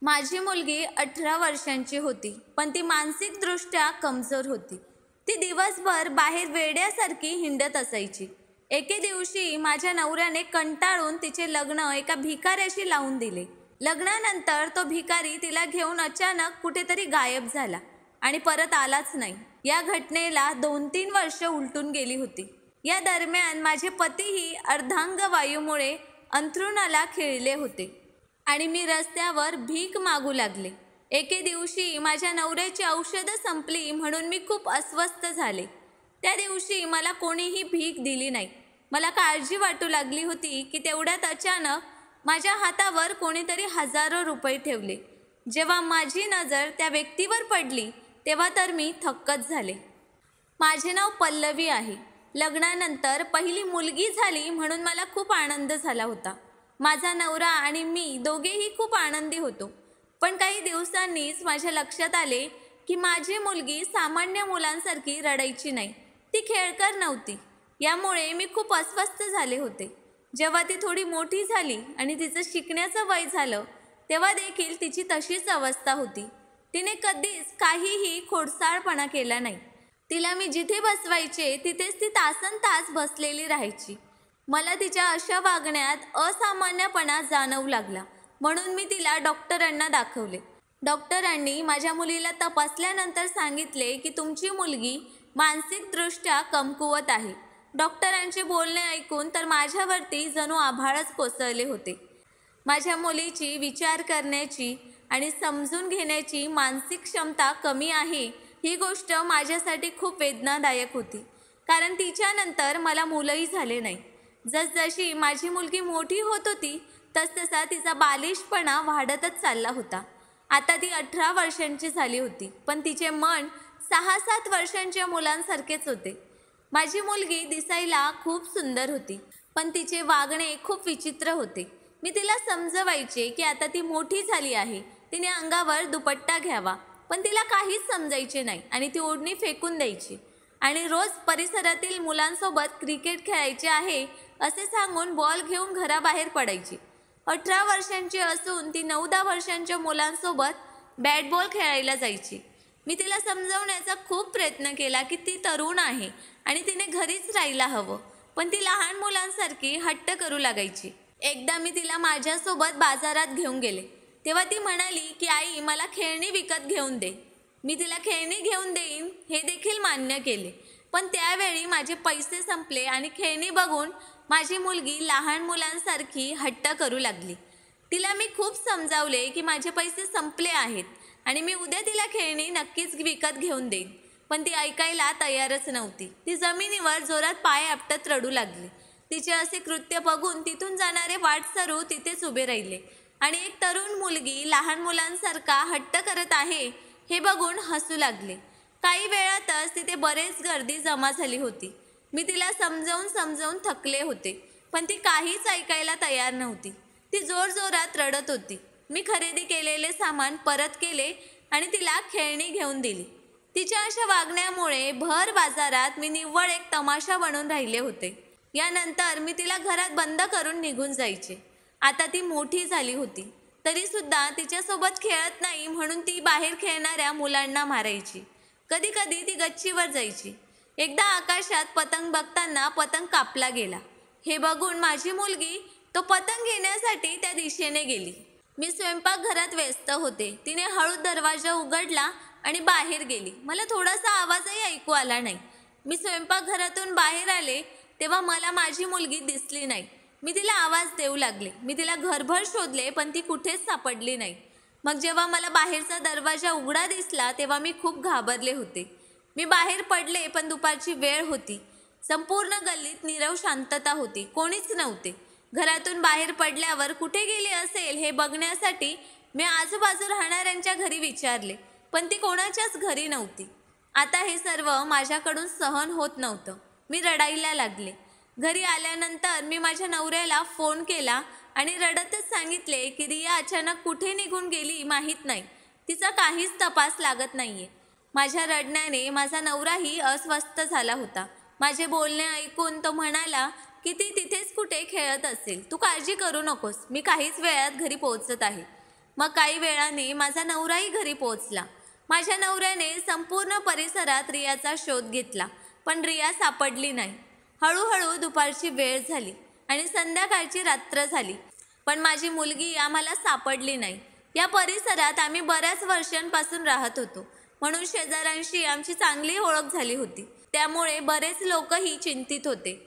माझी मुलगी 18 वर्षांची होती, पण ती मानसिकदृष्ट्या कमजोर होती. ती दिवसभर बाहेर वेड्यासारखी हिंडत असायची. एके दिवशी माझ्या नवऱ्याने कंटाळून तिचे लग्न एका भिकाऱ्याशी लावून दिले. लग्नानंतर तो भिकारी तिला घेऊन अचानक कुठेतरी गायब झाला आणि परत आलाच नाही. या घटनेला 2-3 वर्ष उलटून गेली होती. या दरम्यान माझे पतीही अर्धांगवायूमुळे अंथरुणाला खिळले होते आणि मी रस्त्यावर भीक मागू लागले. एके दिवशी माझ्या नवऱ्याची औषधं संपली म्हणून मी खूप अस्वस्थ झाले. त्या दिवशी मला कोणीही भीक दिली नाही. मला काळजी वाटू लागली होती की तेवढ्यात अचानक माझ्या हातावर कोणीतरी हजारो रुपये ठेवले. जेव्हा माझी नजर त्या व्यक्तीवर पडली तेव्हा तर मी थक्कच झाले. माझे नाव पल्लवी आहे. लग्नानंतर पहिली मुलगी झाली म्हणून मला खूप आनंद झाला होता. माझा नवरा आणि मी दोघेही खूप आनंदी होतो. पण काही दिवसांनीच माझ्या लक्षात आले की माझी मुलगी सामान्य मुलांसारखी रडायची नाही. ती खेळकर नव्हती. यामुळे मी खूप अस्वस्थ झाले होते. जेव्हा ती थोडी मोठी झाली आणि तिचं शिकण्याचं वय झालं तेव्हा देखील तिची तशीच अवस्था होती. तिने कधीच काहीही खोडसाळपणा केला नाही. तिला मी जिथे बसवायचे तिथेच ती तासनतास बसलेली राहायची. मला तिच्या अशा वागण्यात असामान्यपणा जाणवू लागला म्हणून मी तिला डॉक्टरांना दाखवले. डॉक्टरांनी माझ्या मुलीला तपासल्यानंतर सांगितले की तुमची मुलगी मानसिकदृष्ट्या कमकुवत आहे. डॉक्टरांचे बोलणे ऐकून तर माझ्यावरती जणू आभाळच कोसळले होते. माझ्या मुलीची विचार करण्याची आणि समजून घेण्याची मानसिक क्षमता कमी आहे ही गोष्ट माझ्यासाठी खूप वेदनादायक होती, कारण तिच्यानंतर मला मुलंही झाले नाही. जसजशी माझी मुलगी मोठी होत होती तसतसा तिचा बालिशपणा वाढतच चालला होता. आता ती 18 वर्षांची झाली होती, पण तिचे मन 6-7 वर्षांच्या मुलांसारखेच होते. माझी मुलगी दिसायला खूप सुंदर होती, पण तिचे वागणे खूप विचित्र होते. मी तिला समजवायचे की आता ती मोठी झाली आहे, तिने अंगावर दुपट्टा घ्यावा, पण तिला काहीच समजायचे नाही आणि ती ओढणी फेकून द्यायची आणि रोज परिसरातील मुलांसोबत क्रिकेट खेळायचे आहे असे सांगून बॉल घेऊन घराबाहेर पडायची. 18 वर्षांची असून ती 9-10 वर्षांच्या मुलांसोबत बॅट बॉल खेळायला जायची. मी तिला समजवण्याचा खूप प्रयत्न केला की ती तरुण आहे आणि तिने घरीच राहायला हवं, पण ती लहान मुलांसारखी हट्ट करू लागायची. एकदा मी तिला माझ्यासोबत बाजारात घेऊन गेले तेव्हा ती म्हणाली की आई, मला खेळणी विकत घेऊन दे. मी तिला खेळणी घेऊन देईन हे देखील मान्य केले, पण त्यावेळी माझे पैसे संपले आणि खेळणी बघून माझी मुलगी लहान मुलांसारखी हट्ट करू लागली. तिला मी खूप समजावले की माझे पैसे संपले आहेत आणि मी उद्या तिला खेळणी नक्कीच विकत घेऊन देईन, पण ती ऐकायला तयारच नव्हती. ती जमिनीवर जोरात पाय आपटत रडू लागली. तिचे असे कृत्य बघून तिथून जाणारे वाटसरू तिथेच उभे राहिले आणि एक तरुण मुलगी लहान मुलांसारखा हट्ट करत आहे हे बघून हसू लागले. काही वेळातच तिथे बरेच गर्दी जमा झाली होती. मी तिला समजावून थकले होते, पण ती काहीच ऐकायला तयार नव्हती. ती जोरजोरात रडत होती. मी खरेदी केलेले सामान परत केले आणि तिला खेळणी घेऊन दिली. तिच्या अशा वागण्यामुळे भर बाजारात मी निव्वळ एक तमाशा बनून राहिले होते. यानंतर मी तिला घरात बंद करून निघून जायचे. आता ती मोठी झाली होती तरीसुद्धा तिच्यासोबत खेळत नाही म्हणून ती बाहेर खेळणाऱ्या मुलांना मारायची. कधी कधी ती गच्चीवर जायची. एकदा आकाशात पतंग बघताना पतंग कापला गेला. हे बघून माझी मुलगी तो पतंग घेण्यासाठी त्या दिशेने गेली. मी स्वयंपाकघरात व्यस्त होते. तिने हळू दरवाजा उघडला आणि बाहेर गेली. मला थोडासा आवाजही ऐकू आला नाही. मी स्वयंपाकघरातून बाहेर आले तेव्हा मला माझी मुलगी दिसली नाही. मी तिला आवाज देऊ लागले. मी तिला घरभर शोधले, पण ती कुठेच सापडली नाही. मग जेव्हा मला बाहेरचा दरवाजा उघडा दिसला तेव्हा मी खूप घाबरले होते. मी बाहेर पडले, पण दुपारची वेळ होती. संपूर्ण गल्लीत नीरव शांतता होती. कोणीच नव्हते. घरातून बाहेर पडल्यावर कुठे गेली असेल हे बघण्यासाठी मी आजूबाजू राहणाऱ्यांच्या घरी विचारले, पण ती कोणाच्याच घरी नव्हती. आता हे सर्व माझ्याकडून सहन होत नव्हतं. मी रडायला लागले. घरी आल्यानंतर मी माझ्या नवऱ्याला फोन केला आणि रडतच सांगितले की रिया अचानक कुठे निघून गेली माहीत नाही. तिचा काहीच तपास लागत नाहीये. माझ्या रडण्याने माझा नवराही अस्वस्थ झाला होता. माझे बोलणे ऐकून तो म्हणाला की ती तिथेच कुठे खेळत असेल, तू काळजी करू नकोस, मी काहीच वेळात घरी पोहोचत आहे. मग काही वेळाने माझा नवराही घरी पोहोचला. माझ्या नवऱ्याने संपूर्ण परिसरात रियाचा शोध घेतला, पण रिया सापडली नाही. हळूहळू दुपारची वेळ झाली आणि संध्याकाळची रात्र झाली, पण माझी मुलगी आम्हाला सापडली नाही. या परिसरात आम्ही बऱ्याच वर्षांपासून राहत होतो, म्हणून शेजाऱ्यांशी आमची चांगली ओळख झाली होती. त्यामुळे बरेच लोकही चिंतित होते.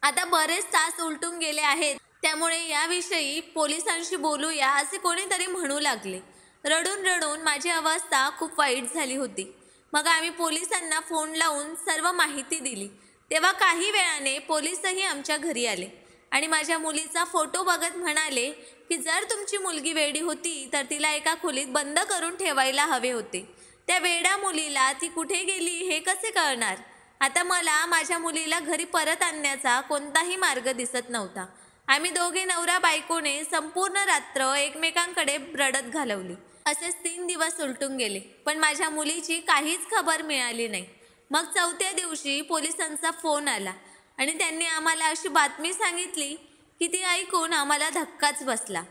आता बरेच तास उलटून गेले आहेत, त्यामुळे याविषयी पोलिसांशी बोलूया असे कोणीतरी म्हणू लागले. रडून रडून माझी अवस्था खूप वाईट झाली होती. मग आम्ही पोलिसांना फोन लावून सर्व माहिती दिली. तेव्हा काही वेळाने पोलीसही आमच्या घरी आले आणि माझ्या मुलीचा फोटो बघत म्हणाले की जर तुमची मुलगी वेडी होती तर तिला एका खोलीत बंद करून ठेवायला हवे होते. त्या वेड्या मुलीला ती कुठे गेली हे कसे कळणार? आता मला माझ्या मुलीला घरी परत आणण्याचा कोणताही मार्ग दिसत नव्हता. आम्ही दोघे नवरा बायकोने संपूर्ण रात्र एकमेकांकडे रडत घालवली. असेच 3 दिवस उलटून गेले, पण माझ्या मुलीची काहीच खबर मिळाली नाही. मग 4थ्या दिवशी पोलिसांचा फोन आला आणि त्यांनी आम्हाला अशी बातमी सांगितली की ती ऐकून आम्हाला धक्काच बसला.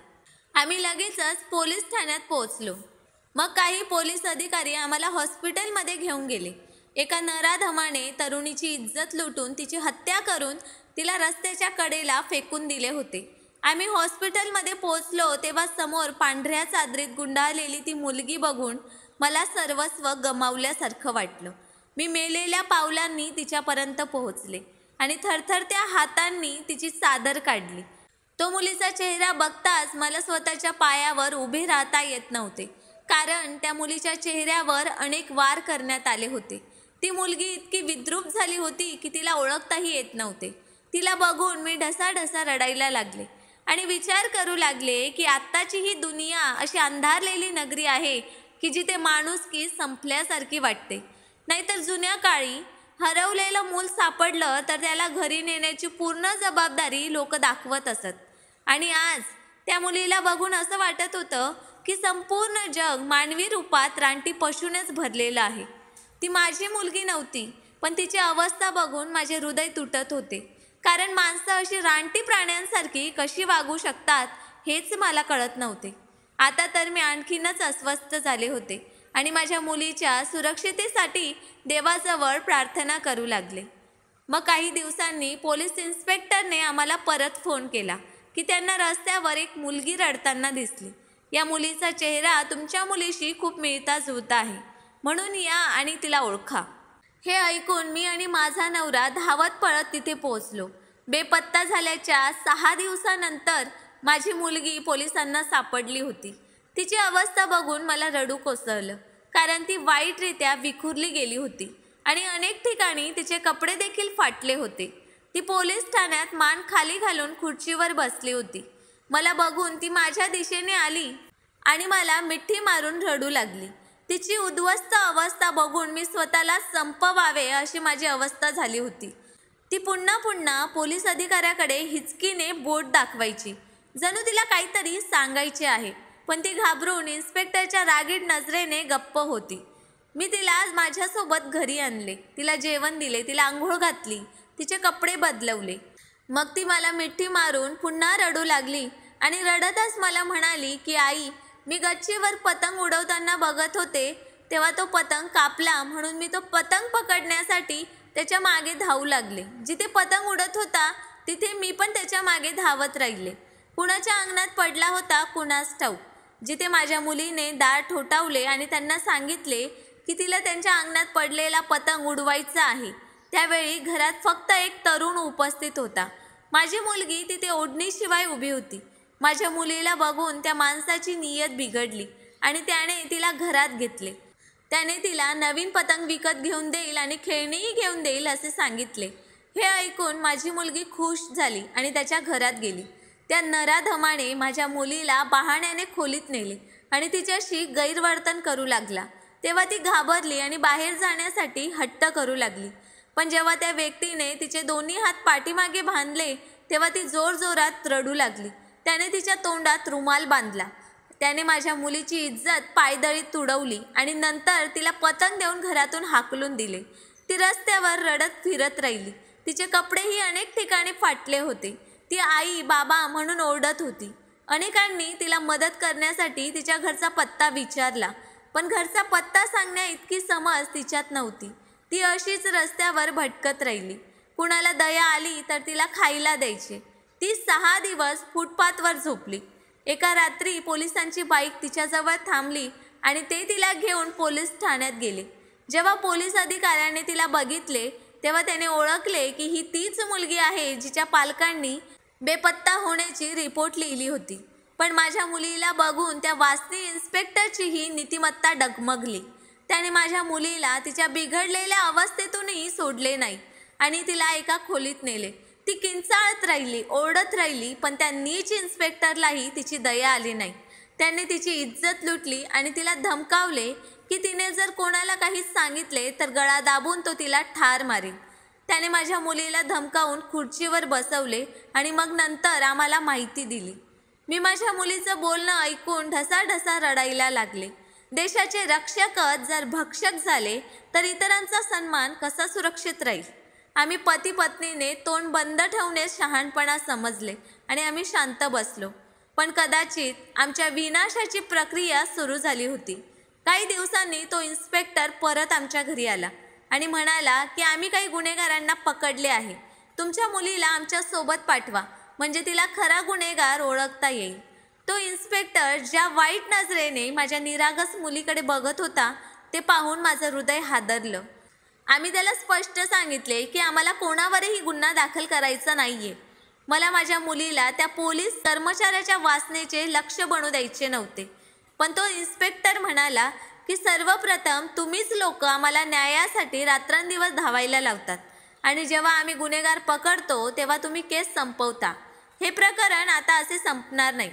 आम्ही लगेचच पोलीस ठाण्यात पोहोचलो. मग काही पोलीस अधिकारी आम्हाला हॉस्पिटलमध्ये घेऊन गेले. एका नराधमाने तरुणीची इज्जत लुटून तिची हत्या करून तिला रस्त्याच्या कडेला फेकून दिले होते. आम्ही हॉस्पिटलमध्ये पोहोचलो तेव्हा समोर पांढऱ्या चादरीत गुंडाळलेली ती मुलगी बघून मला सर्वस्व गमावल्यासारखं वाटलं. मी मेलेल्या पावलांनी तिच्यापर्यंत पोहोचले आणि थरथरत्या हातांनी तिची चादर काढली. तो मुलीचा चेहरा बघताच मला स्वतःच्या पायावर उभे राहता येत नव्हते, कारण त्या मुलीच्या चेहऱ्यावर अनेक वार करण्यात आले होते. ती मुलगी इतकी विद्रूप झाली होती की तिला ओळखताही येत नव्हते. तिला बघून मी ढसाढसा रडायला लागले आणि विचार करू लागले की आत्ताची ही दुनिया अशी अंधारलेली नगरी आहे की जिथे माणुसकी संपल्यासारखी वाटते. नाहीतर जुन्या काळी हरवलेलं मूल सापडलं तर त्याला घरी नेण्याची पूर्ण जबाबदारी लोक दाखवत असत. आणि आज त्या मुलीला बघून असं वाटत होतं की संपूर्ण जग मानवी रूपात रानटी पशूनेच भरलेलं आहे. ती माझी मुलगी नव्हती, पण तिची अवस्था बघून माझे हृदय तुटत होते. कारण माणसं अशी रानटी प्राण्यांसारखी कशी वागू शकतात हेच मला कळत नव्हते. आता तर मी आणखीनच अस्वस्थ झाले होते आणि माझ्या मुलीच्या सुरक्षितेसाठी देवाजवळ प्रार्थना करू लागले. मग काही दिवसांनी पोलीस इन्स्पेक्टरने आम्हाला परत फोन केला की त्यांना रस्त्यावर एक मुलगी रडताना दिसली. या मुलीचा चेहरा तुमच्या मुलीशी खूप मिळता जुळता आहे, म्हणून या आणि तिला ओळखा. हे ऐकून मी आणि माझा नवरा धावत पळत तिथे पोहोचलो. बेपत्ता झाल्याच्या 6 दिवसानंतर माझी मुलगी पोलिसांना सापडली होती. तिची अवस्था बघून मला रडू कोसळलं, कारण ती वाईटरित्या विखुरली गेली होती आणि अनेक ठिकाणी तिचे कपडे देखील फाटले होते. ती पोलीस ठाण्यात मान खाली घालून खुर्चीवर बसली होती. मला बघून ती माझ्या दिशेने आली आणि मला मिठी मारून रडू लागली. तिची उद्ध्वस्त अवस्था बघून मी स्वतःला संपवावे अशी माझी अवस्था झाली होती. ती पुन्हा पुन्हा पोलीस अधिकाऱ्याकडे हिचकीने बोट दाखवायची, जणू तिला काहीतरी सांगायचे आहे, पण ती घाबरून इन्स्पेक्टरच्या रागीट नजरेने गप्प होती. मी तिला माझ्यासोबत घरी आणले, तिला जेवण दिले, तिला आंघोळ घातली, तिचे कपडे बदलवले. मग ती मला मिठी मारून पुन्हा रडू लागली आणि रडतच मला म्हणाली की आई, मी गच्चीवर पतंग उडवताना बघत होते, तेव्हा तो पतंग कापला, म्हणून मी तो पतंग पकडण्यासाठी त्याच्या मागे धावू लागले. जिथे पतंग उडत होता तिथे मी पण त्याच्या मागे धावत राहिले. कुणाच्या अंगणात पडला होता कुणास ठाऊक. जिथे माझ्या मुलीने दार ठोठावले आणि त्यांना सांगितले की तिला त्यांच्या अंगणात पडलेला पतंग उडवायचा आहे, त्यावेळी घरात फक्त एक तरुण उपस्थित होता. माझी मुलगी तिथे ओढणीशिवाय उभी होती. माझ्या मुलीला बघून त्या माणसाची नियत बिघडली आणि त्याने तिला घरात घेतले. त्याने तिला नवीन पतंग विकत घेऊन देईल आणि खेळणीही घेऊन देईल असे सांगितले. हे ऐकून माझी मुलगी खुश झाली आणि त्याच्या घरात गेली. त्या नराधमाने माझ्या मुलीला बहाण्याने खोलीत नेले आणि तिच्याशी गैरवर्तन करू लागला. तेव्हा ती घाबरली आणि बाहेर जाण्यासाठी हट्ट करू लागली. पण जेव्हा त्या व्यक्तीने तिचे दोन्ही हात पाठीमागे बांधले तेव्हा ती जोरजोरात रडू लागली. त्याने तिच्या तोंडात रुमाल बांधला. त्याने माझ्या मुलीची इज्जत पायदळीत तुडवली आणि नंतर तिला पतंग देऊन घरातून हाकलून दिले. ती रस्त्यावर रडत फिरत राहिली. तिचे कपडेही अनेक ठिकाणी फाटले होते. ती आई बाबा म्हणून ओरडत होती. अनेकांनी तिला मदत करण्यासाठी तिच्या घरचा पत्ता विचारला, पण घरचा पत्ता सांगण्या इतकी समज तिच्यात नव्हती. ती अशीच रस्त्यावर भटकत राहिली. कुणाला दया आली तर तिला खायला द्यायचे. ती 6 दिवस फुटपाथवर झोपली. एका रात्री पोलिसांची बाईक तिच्याजवळ थांबली आणि ते तिला घेऊन पोलीस ठाण्यात गेले. जेव्हा पोलीस अधिकाऱ्याने तिला बघितले तेव्हा त्याने ओळखले की ही तीच मुलगी आहे जिच्या पालकांनी बेपत्ता होण्याची रिपोर्ट लिहिली होती. पण माझ्या मुलीला बघून त्या वासनी इन्स्पेक्टरचीही नीतिमत्ता डगमगली. त्याने माझ्या मुलीला तिच्या बिघडलेल्या अवस्थेतूनही सोडले नाही आणि तिला एका खोलीत नेले. ती किंचाळत राहिली, ओरडत राहिली, पण त्या नीच इन्स्पेक्टरलाही तिची दया आली नाही. त्याने तिची इज्जत लुटली आणि तिला धमकावले की तिने जर कोणाला काही सांगितले तर गळा दाबून तो तिला ठार मारेल. त्याने माझ्या मुलीला धमकावून खुर्चीवर बसवले आणि मग नंतर आम्हाला माहिती दिली. मी माझ्या मुलीचं बोलणं ऐकून ढसाढसा रडायला लागले. देशाचे रक्षकच जर भक्षक झाले तर इतरांचा सन्मान कसा सुरक्षित राहील? आम्ही पती पत्नीने तोंड बंद ठेवणे शहाणपणा समजले आणि आम्ही शांत बसलो. पण कदाचित आमच्या विनाशाची प्रक्रिया सुरू झाली होती. काही दिवसांनी तो इन्स्पेक्टर परत आमच्या घरी आला आणि म्हणाला की आम्ही काही गुन्हेगारांना पकडले आहे. तुमच्या मुलीला आमच्या सोबत पाठवा, म्हणजे तिला खरा गुन्हेगार ओळखता येईल. तो इन्स्पेक्टर ज्या वाईट नजरेने माझ्या निरागस मुलीकडे बघत होता ते पाहून माझं हृदय हादरलं. आम्ही त्याला स्पष्ट सांगितले की आम्हाला कोणावरही गुन्हा दाखल करायचा नाहीये. मला माझ्या मुलीला त्या पोलीस कर्मचाऱ्याच्या वासनेचे लक्ष बनू द्यायचे नव्हते. पण तो इन्स्पेक्टर म्हणाला की सर्वप्रथम तुम्हीच लोक आम्हाला न्यायासाठी रात्रंदिवस धावायला लावतात आणि जेव्हा आम्ही गुन्हेगार पकडतो तेव्हा तुम्ही केस संपवता. हे प्रकरण आता असे संपणार नाही.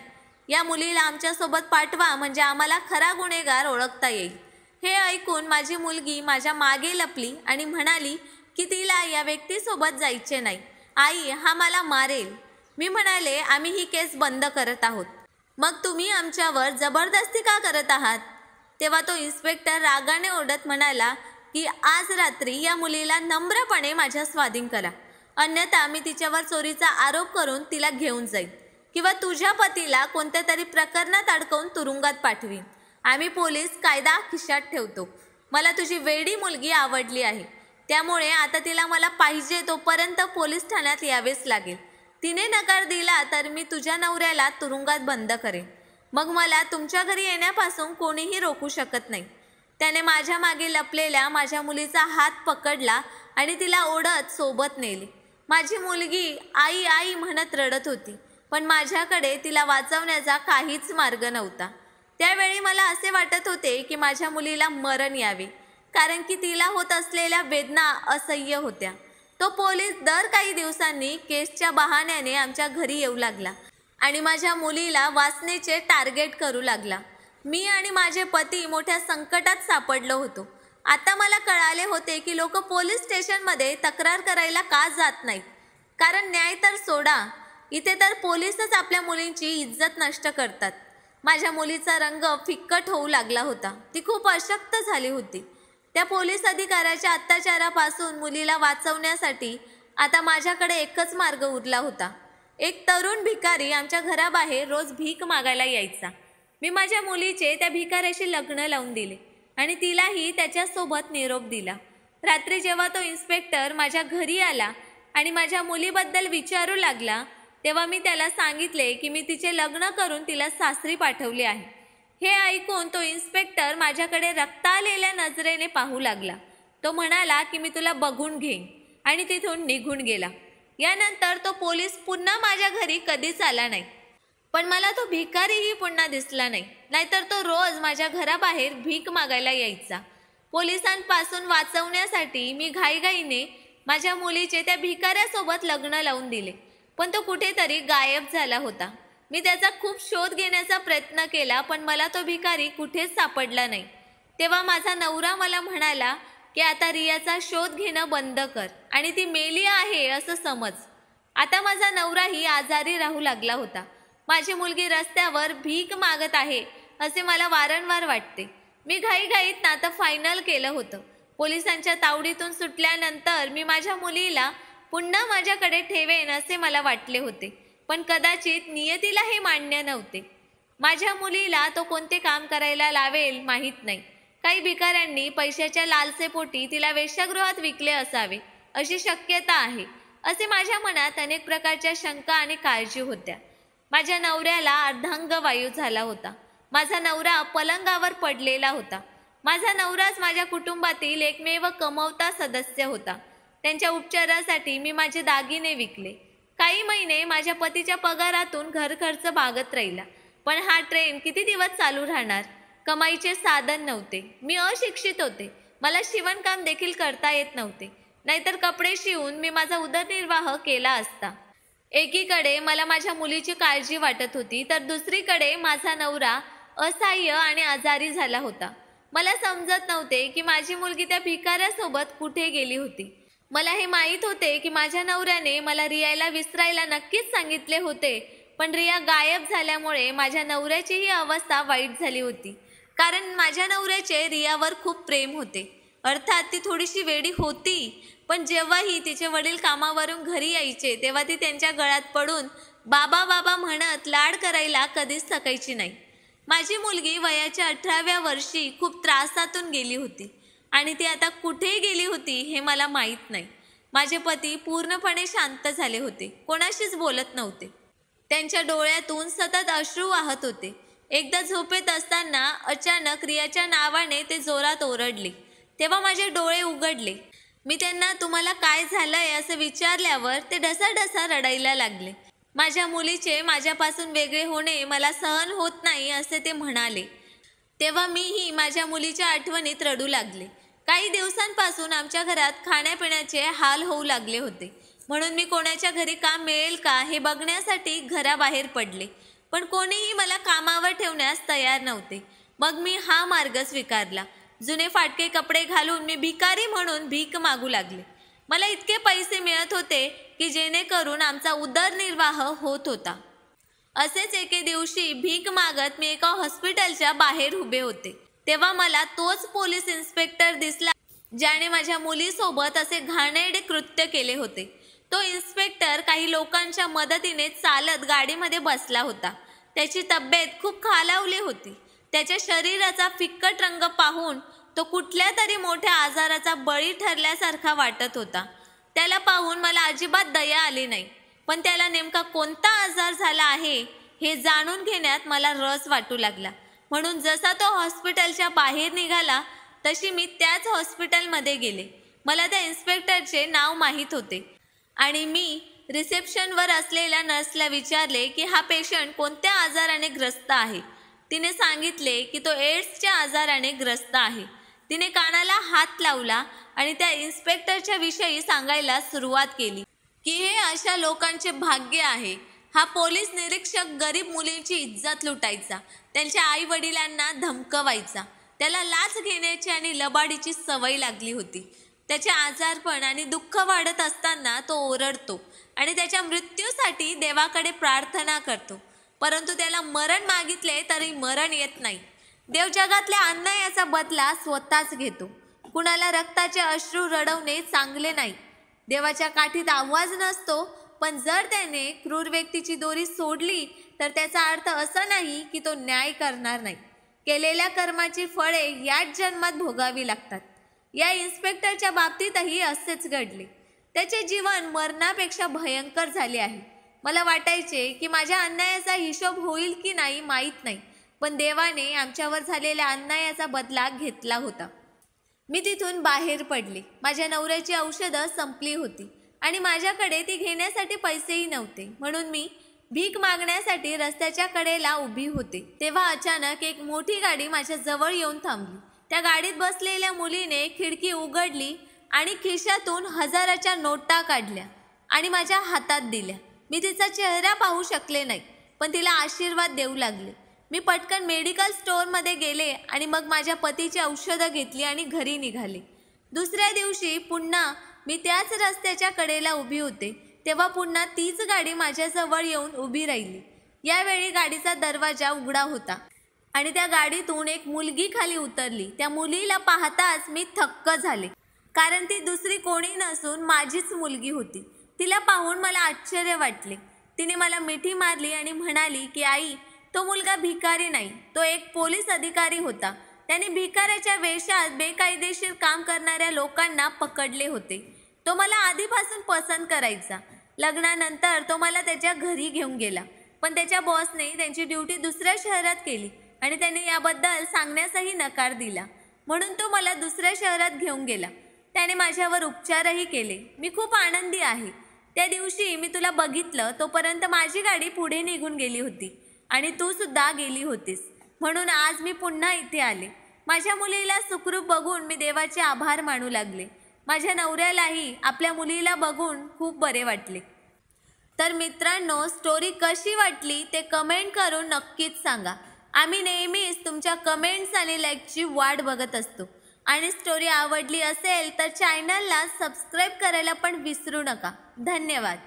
या मुलीला आमच्यासोबत पाठवा, म्हणजे आम्हाला खरा गुन्हेगार ओळखता येईल. हे ऐकून माझी मुलगी माझ्या मागे लपली आणि म्हणाली की तिला या व्यक्तीसोबत जायचे नाही. आई, हा मला मारेल. मी म्हणाले, आम्ही ही केस बंद करत आहोत. मग तुम्ही आमच्यावर जबरदस्ती का करत आहात? तेव्हा तो इन्स्पेक्टर रागाने ओरडत म्हणाला की आज रात्री या मुलीला नम्रपणे माझ्या स्वाधीन करा, अन्यथा मी तिच्यावर चोरीचा आरोप करून तिला घेऊन जाईन किंवा तुझ्या पतीला कोणत्या तरी प्रकरणात अडकवून तुरुंगात पाठवीन. आम्ही पोलीस कायदा खिशात ठेवतो. मला तुझी वेडी मुलगी आवडली आहे, त्यामुळे आता तिला मला पाहिजे तोपर्यंत पोलीस ठाण्यात यावेच लागेल. तिने नकार दिला तर मी तुझ्या नवऱ्याला तुरुंगात बंद करेन. मग मला तुमच्या घरी येण्यापासून कोणीही रोखू शकत नाही. त्याने माझ्या मागे लपलेल्या माझ्या मुलीचा हात पकडला आणि तिला ओढत सोबत नेले. माझी मुलगी आई आई म्हणत रडत होती, पण माझ्याकडे तिला वाचवण्याचा काहीच मार्ग नव्हता. त्यावेळी मला असे वाटत होते की माझ्या मुलीला मरण यावे, कारण की तिला होत असलेल्या वेदना असह्य होत्या. तो पोलीस दर काही दिवसांनी केसच्या बहाण्याने आमच्या घरी येऊ लागला आणि माझ्या मुलीला वाचनेचे टार्गेट करू लागला. मी आणि माझे पती मोठ्या संकटात सापडलो होतो. आता मला कळाले होते की लोक पोलीस स्टेशनमध्ये तक्रार करायला का जात नाहीत, कारण न्याय तर सोडा, इथे तर पोलीसच आपल्या मुलींची इज्जत नष्ट करतात. माझ्या मुलीचा रंग फिक्कट होऊ लागला होता. ती खूप अशक्त झाली होती. त्या पोलीस अधिकाऱ्याच्या अत्याचारापासून मुलीला वाचवण्यासाठी आता माझ्याकडे एकच मार्ग उरला होता. एक तरुण भिकारी आमच्या घराबाहेर रोज भीक मागायला यायचा. मी माझ्या मुलीचे त्या भिकाऱ्याशी लग्न लावून दिले आणि तिलाही त्याच्यासोबत निरोप दिला. रात्री जेव्हा तो इन्स्पेक्टर माझ्या घरी आला आणि माझ्या मुलीबद्दल विचारू लागला तेव्हा मी त्याला सांगितले की मी तिचे लग्न करून तिला सासरी पाठवले आहे. हे ऐकून तो इन्स्पेक्टर माझ्याकडे रक्ताळलेल्या नजरेने पाहू लागला. तो म्हणाला की मी तुला बघून घेईन आणि तिथून निघून गेला. यानंतर तो पोलीस पुन्हा माझ्या घरी कधीच आला नाही. पण मला तो भिकारीही पुन्हा दिसला नाही. नाहीतर तो रोज माझ्या घराबाहेर भीक मागायला यायचा. पोलिसांपासून वाचवण्यासाठी मी घाईघाईने माझ्या मुलीचे त्या भिकाऱ्यासोबत लग्न लावून दिले, पण तो कुठेतरी गायब झाला होता. मी त्याचा खूप शोध घेण्याचा प्रयत्न केला, पण मला तो भिकारी कुठेच सापडला नाही. तेव्हा माझा नवरा मला म्हणाला की आता रियाचा शोध घेणं बंद कर आणि ती मेली आहे असं समज. आता माझा नवराही आजारी राहू लागला होता. माझी मुलगी रस्त्यावर भीक मागत आहे असे मला वारंवार वाटते. मी घाईघाईत नातं फायनल केलं होतं. पोलिसांच्या तावडीतून सुटल्यानंतर मी माझ्या मुलीला पुन्हा माझ्याकडे ठेवेन असे मला वाटले होते. पण कदाचित नियतीला हे मान्य नव्हते. माझ्या मुलीला तो कोणते काम करायला लावेल माहीत नाही. काही भिकाऱ्यांनी पैशाच्या लालसेपोटी तिला वेश्यागृहात विकले असावे अशी शक्यता आहे, असे माझ्या मनात अनेक प्रकारच्या शंका आणि काळजी होत्या. माझ्या नवऱ्याला अर्धांगवायू झाला होता. माझा नवरा पलंगावर पडलेला होता. माझा नवराच माझ्या कुटुंबातील एकमेव कमवता सदस्य होता. त्यांच्या उपचारासाठी मी माझे दागिने विकले. काही महिने माझ्या पतीच्या पगारातून घर खर्च भागत राहिला. पण हा ट्रेन किती दिवस चालू राहणार? कमाईचे साधन नव्हते. मी अशिक्षित होते. मला शिवणकाम देखील करता येत नव्हते. नाहीतर कपडे शिवून मी माझा उदरनिर्वाह केला असता. एकीकडे मला माझ्या मुलीची काळजी वाटत होती, तर दुसरीकडे माझा नवरा असहाय्य आणि आजारी झाला होता. मला समजत नव्हते की माझी मुलगी त्या भिकाऱ्यासोबत कुठे गेली होती. मला हे माहीत होते की माझ्या नवऱ्याने मला रियाला विसरायला नक्कीच सांगितले होते, पण रिया गायब झाल्यामुळे माझ्या नवऱ्याचीही अवस्था वाईट झाली होती. कारण माझ्या नवऱ्याचे रियावर खूप प्रेम होते. अर्थात ती थोडीशी वेडी होती, पण जेव्हाही तिचे वडील कामावरून घरी यायचे तेव्हा ती त्यांच्या गळ्यात पडून बाबा बाबा म्हणत लाड करायला कधीच थकायची नाही. माझी मुलगी वयाच्या 18व्या वर्षी खूप त्रासातून गेली होती आणि ती आता कुठे गेली होती हे मला माहीत नाही. माझे पती पूर्णपणे शांत झाले होते. कोणाशीच बोलत नव्हते. त्यांच्या डोळ्यातून सतत अश्रू वाहत होते. एकदा झोपेत असताना अचानक रियाच्या नावाने ते जोरात ओरडले. तेव्हा माझे डोळे उघडले. मी त्यांना तुम्हाला काय झालंय असं विचारल्यावर ते ढसाढसा रडायला लागले. माझ्या मुलीचे माझ्यापासून वेगळे होणे मला सहन होत नाही असे ते म्हणाले. तेव्हा मीही माझ्या मुलीच्या आठवणीत रडू लागले. काही दिवसांपासून आमच्या घरात खाण्यापिण्याचे हाल होऊ लागले होते. म्हणून मी कोणाच्या घरी काम मिळेल का हे बघण्यासाठी घराबाहेर पडले. पण कोणीही मला कामावर ठेवण्यास तयार नव्हते. मग मी हा मार्ग स्वीकारला. जुने फाटके कपडे घालून मी भिकारी म्हणून भीक मागू लागले. मला इतके पैसे मिळत होते की जेणेकरून आमचा उदरनिर्वाह होत होता. असेच एके दिवशी भीक मागत मी एका हॉस्पिटलच्या बाहेर उभे होते. तेव्हा मला तोच पोलीस इन्स्पेक्टर दिसला ज्याने माझ्या मुलीसोबत असे घाणेरडे कृत्य केले होते. तो इन्स्पेक्टर काही लोकांच्या मदतीने चालत गाडीमध्ये बसला होता. त्याची तब्येत खूप खालावली होती. त्याच्या शरीराचा फिक्कट रंग पाहून तो कुठल्या तरी मोठ्या आजाराचा बळी ठरल्यासारखा वाटत होता. त्याला पाहून मला अजिबात दया आली नाही. पण त्याला नेमका कोणता आजार झाला आहे हे जाणून घेण्यात मला रस वाटू लागला. म्हणून जसा तो हॉस्पिटलच्या बाहेर निघाला तशी मी त्याच हॉस्पिटलमध्ये गेले. मला त्या इन्स्पेक्टरचे नाव माहीत होते आणि मी रिसेप्शनवर असलेल्या नर्सला विचारले की हा पेशंट कोणत्या आजाराने ग्रस्त आहे. तिने सांगितले की तो एड्सच्या आजाराने ग्रस्त आहे. तिने कानाला हात लावला आणि त्या इन्स्पेक्टरच्या विषयी सांगायला सुरुवात केली की हे अशा लोकांचे भाग्य आहे. हा पोलीस निरीक्षक गरीब मुलींची इज्जत लुटायचा, त्यांच्या आई वडिलांना धमकवायचा. त्याला लाच घेण्याची आणि लबाडीची सवय लागली होती. त्याचे आजारपण आणि दुःख वाढत असताना तो ओरडतो आणि त्याच्या मृत्यूसाठी देवाकडे प्रार्थना करतो. परंतु त्याला मरण मागितले तरी मरण येत नाही. देव जगातल्या अन्यायाचा बदला स्वतःच घेतो. कुणाला रक्ताचे अश्रू रडवणे चांगले नाही. देवाच्या काठीत आवाज नसतो, पण जर त्याने क्रूर व्यक्तीची दोरी सोडली तर त्याचा अर्थ असा नाही की तो न्याय करणार नाही. केलेल्या कर्माची फळे याच जन्मात भोगावी लागतात. या इन्स्पेक्टरच्या बाबतीतही असेच घडले. त्याचे जीवन मरणापेक्षा भयंकर झाले आहे. मला वाटायचे की माझ्या अन्यायाचा हिशोब होईल की नाही माहीत नाही, पण देवाने आमच्यावर झालेल्या अन्यायाचा बदला घेतला होता. मी तिथून बाहेर पडले. माझ्या नवऱ्याची औषधं संपली होती आणि माझ्याकडे ती घेण्यासाठी पैसेही नव्हते. म्हणून मी भीक मागण्यासाठी रस्त्याच्या कडेला उभी होते. तेव्हा अचानक एक मोठी गाडी माझ्या जवळ येऊन थांबली. त्या गाडीत बसलेल्या मुलीने खिडकी उघडली आणि खिशातून 1000च्या नोटा काढल्या आणि माझ्या हातात दिल्या. मी तिचा चेहरा पाहू शकले नाही, पण तिला आशीर्वाद देऊ लागले. मी पटकन मेडिकल स्टोअरमध्ये गेले आणि मग माझ्या पतीची औषधं घेतली आणि घरी निघाले. दुसऱ्या दिवशी पुन्हा मी त्याच रस्त्याच्या कडेला उभी होते. तेव्हा पुन्हा तीच गाडी माझ्याजवळ येऊन उभी राहिली. यावेळी गाडीचा दरवाजा उघडा होता आणि त्या गाडीतून एक मुलगी खाली उतरली. त्या मुलीला पाहताच मी थक्क झाले, कारण ती दुसरी कोणी नसून माझीच मुलगी होती. तिला पाहून मला आश्चर्य वाटले. तिने मला मिठी मारली आणि म्हणाली की आई, तो मुलगा भिकारी नाही, तो एक पोलीस अधिकारी होता. त्याने भिकाऱ्याच्या वेशात बेकायदेशीर काम करणाऱ्या लोकांना पकडले होते. तो मला आधीपासून पसंत करायचा. लग्नानंतर तो मला त्याच्या घरी घेऊन गेला, पण त्याच्या बॉसने त्यांची ड्युटी दुसऱ्या शहरात केली आणि त्याने याबद्दल सांगण्यासही नकार दिला. म्हणून तो मला दुसऱ्या शहरात घेऊन गेला. त्याने माझ्यावर उपचारही केले. मी खूप आनंदी आहे. त्या दिवशी मी तुला बघितलं तोपर्यंत माझी गाडी पुढे निघून गेली होती आणि तू सुद्धा गेली होतीस. म्हणून आज मी पुन्हा इथे आले. माझ्या मुलीला सुखरूप बघून मी देवाचे आभार मानू लागले. माझ्या नवऱ्यालाही आपल्या मुलीला बघून खूप बरे वाटले. तर मित्रांनो, स्टोरी कशी वाटली ते कमेंट करून नक्कीच सांगा. आम्ही नेहमीच तुमच्या कमेंट्स आणि लाईकची वाट बघत असतो. आणि स्टोरी आवडली असेल तर चॅनलला सबस्क्राईब करायला पण विसरू नका. धन्यवाद.